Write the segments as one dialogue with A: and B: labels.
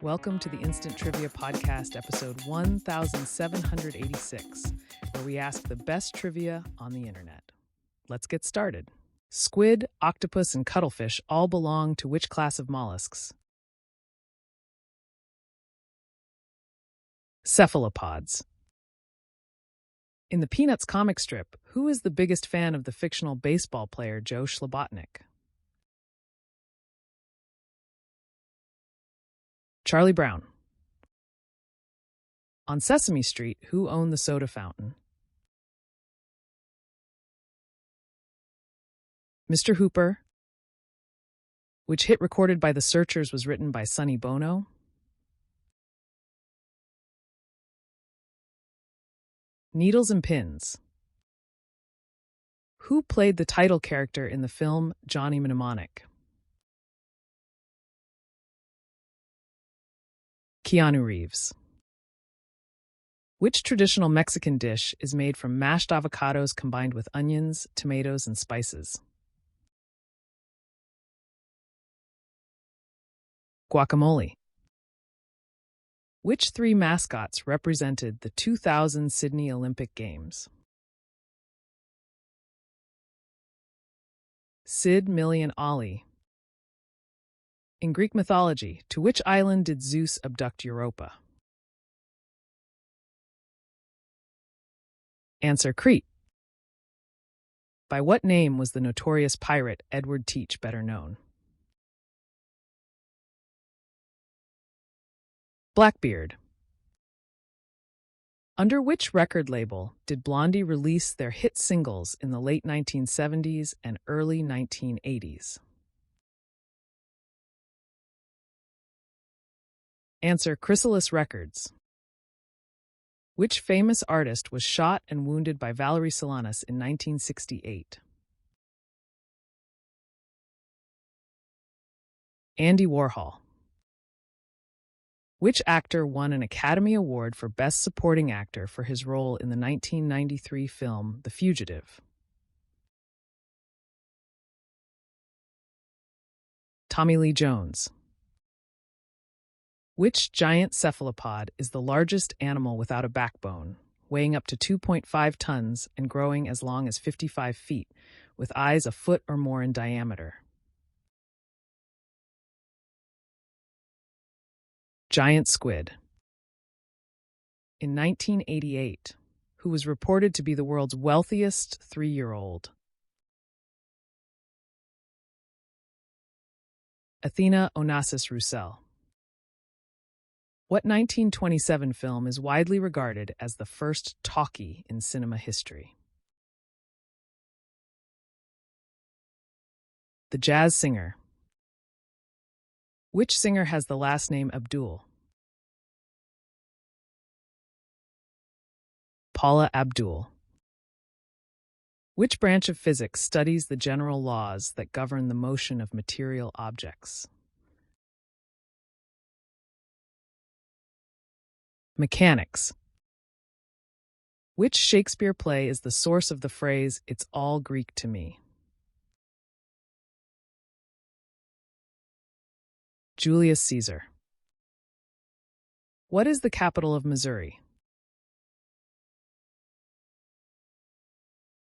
A: Welcome to the Instant Trivia Podcast, episode 1786, where we ask the best trivia on the internet. Let's get started. Squid, octopus, and cuttlefish all belong to which class of mollusks? Cephalopods. In the Peanuts comic strip, who is the biggest fan of the fictional baseball player Joe Slobotnik? Charlie Brown. On Sesame Street, who owned the soda fountain? Mr. Hooper. Which hit recorded by the Searchers was written by Sonny Bono? Needles and Pins. Who played the title character in the film Johnny Mnemonic? Keanu Reeves. Which traditional Mexican dish is made from mashed avocados combined with onions, tomatoes, and spices? Guacamole. Which three mascots represented the 2000 Sydney Olympic Games? Sid, Millie, and Ollie. In Greek mythology, to which island did Zeus abduct Europa? Answer: Crete. By what name was the notorious pirate Edward Teach better known? Blackbeard. Under which record label did Blondie release their hit singles in the late 1970s and early 1980s? Answer: Chrysalis Records. Which famous artist was shot and wounded by Valerie Solanas in 1968? Andy Warhol. Which actor won an Academy Award for Best Supporting Actor for his role in the 1993 film The Fugitive? Tommy Lee Jones. Which giant cephalopod is the largest animal without a backbone, weighing up to 2.5 tons and growing as long as 55 feet, with eyes a foot or more in diameter? Giant squid. In 1988, who was reported to be the world's wealthiest 3-year-old? Athena Onassis Roussel. What 1927 film is widely regarded as the first talkie in cinema history? The Jazz Singer. Which singer has the last name Abdul? Paula Abdul. Which branch of physics studies the general laws that govern the motion of material objects? Mechanics. Which Shakespeare play is the source of the phrase, "It's all Greek to me"? Julius Caesar. What is the capital of Missouri?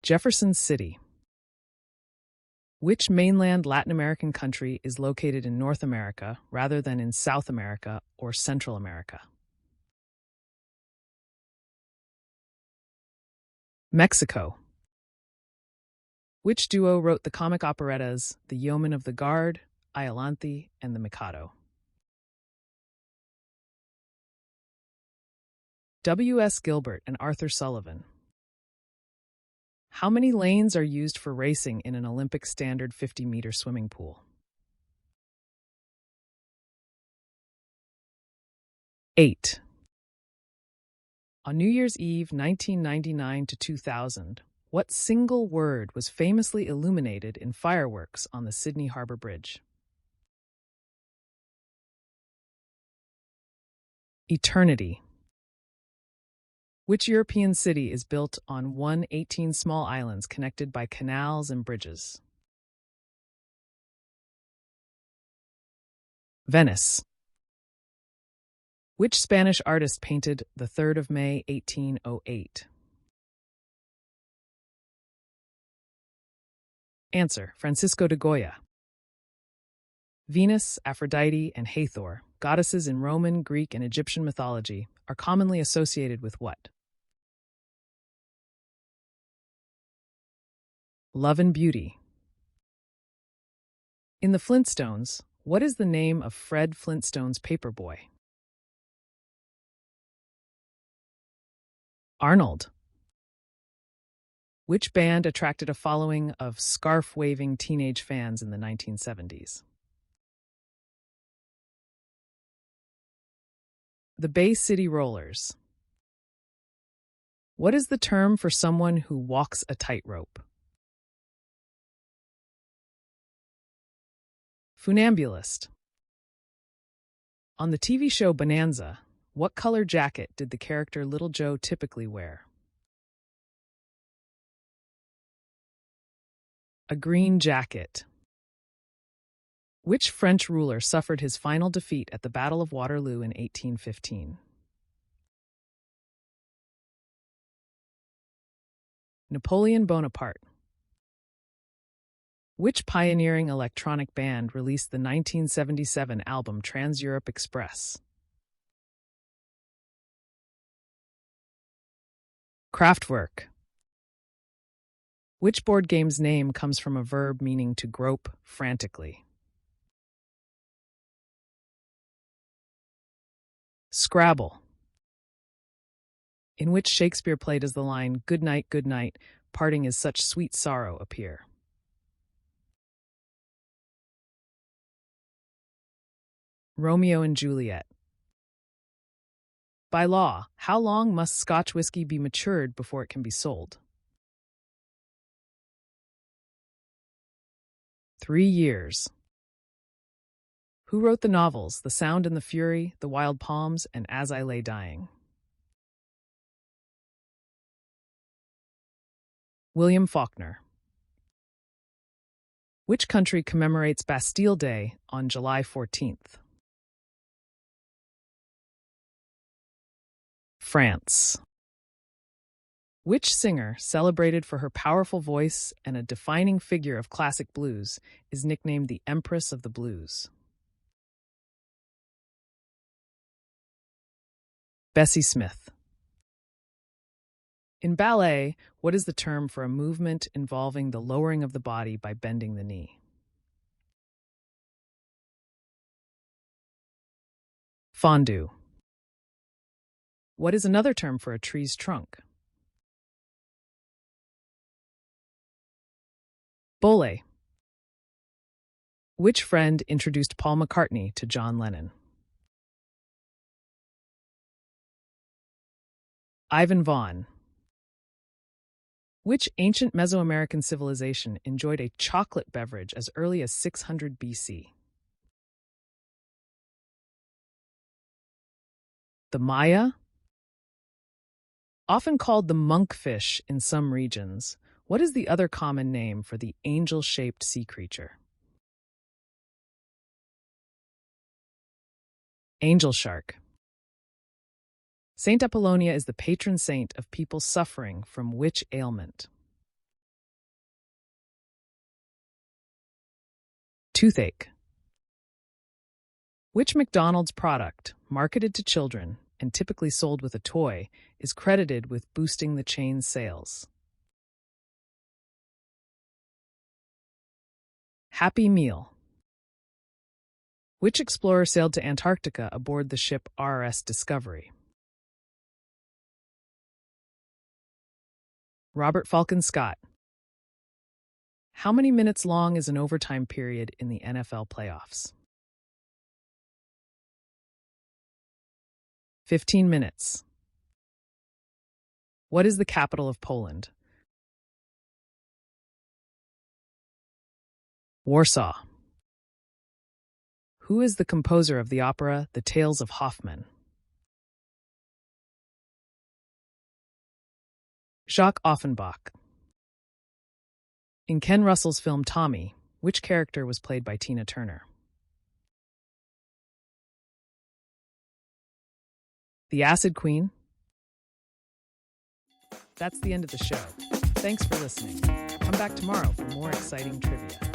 A: Jefferson City. Which mainland Latin American country is located in North America rather than in South America or Central America? Mexico. Which duo wrote the comic operettas The Yeoman of the Guard, Iolanthe, and The Mikado? W.S. Gilbert and Arthur Sullivan. How many lanes are used for racing in an Olympic standard 50-meter swimming pool? 8. On New Year's Eve 1999 to 2000, what single word was famously illuminated in fireworks on the Sydney Harbour Bridge? Eternity. Which European city is built on 18 small islands connected by canals and bridges? Venice. Which Spanish artist painted the 3rd of May, 1808? Answer: Francisco de Goya. Venus, Aphrodite, and Hathor, goddesses in Roman, Greek, and Egyptian mythology, are commonly associated with what? Love and beauty. In the Flintstones, what is the name of Fred Flintstone's paperboy? Arnold. Which band attracted a following of scarf-waving teenage fans in the 1970s? The Bay City Rollers. What is the term for someone who walks a tightrope? Funambulist. On the TV show Bonanza, what color jacket did the character Little Joe typically wear? A green jacket. Which French ruler suffered his final defeat at the Battle of Waterloo in 1815? Napoleon Bonaparte. Which pioneering electronic band released the 1977 album Trans-Europe Express? Kraftwerk. Which board game's name comes from a verb meaning to grope frantically? Scrabble. In which Shakespeare play does the line, good night, parting is such sweet sorrow," appear? Romeo and Juliet. By law, how long must Scotch whiskey be matured before it can be sold? 3 years. Who wrote the novels The Sound and the Fury, The Wild Palms, and As I Lay Dying? William Faulkner. Which country commemorates Bastille Day on July 14th? France. Which singer, celebrated for her powerful voice and a defining figure of classic blues, is nicknamed the Empress of the Blues? Bessie Smith. In ballet, what is the term for a movement involving the lowering of the body by bending the knee? Fondue. What is another term for a tree's trunk? Bole. Which friend introduced Paul McCartney to John Lennon? Ivan Vaughn. Which ancient Mesoamerican civilization enjoyed a chocolate beverage as early as 600 BC? The Maya? Often called the monkfish in some regions, what is the other common name for the angel-shaped sea creature? Angel shark. Saint Apollonia is the patron saint of people suffering from which ailment? Toothache. Which McDonald's product, marketed to children and typically sold with a toy, is credited with boosting the chain's sales? Happy Meal. Which explorer sailed to Antarctica aboard the ship RS Discovery? Robert Falcon Scott. How many minutes long is an overtime period in the NFL playoffs? 15 minutes. What is the capital of Poland? Warsaw. Who is the composer of the opera The Tales of Hoffmann? Jacques Offenbach. In Ken Russell's film Tommy, which character was played by Tina Turner? The Acid Queen? That's the end of the show. Thanks for listening. Come back tomorrow for more exciting trivia.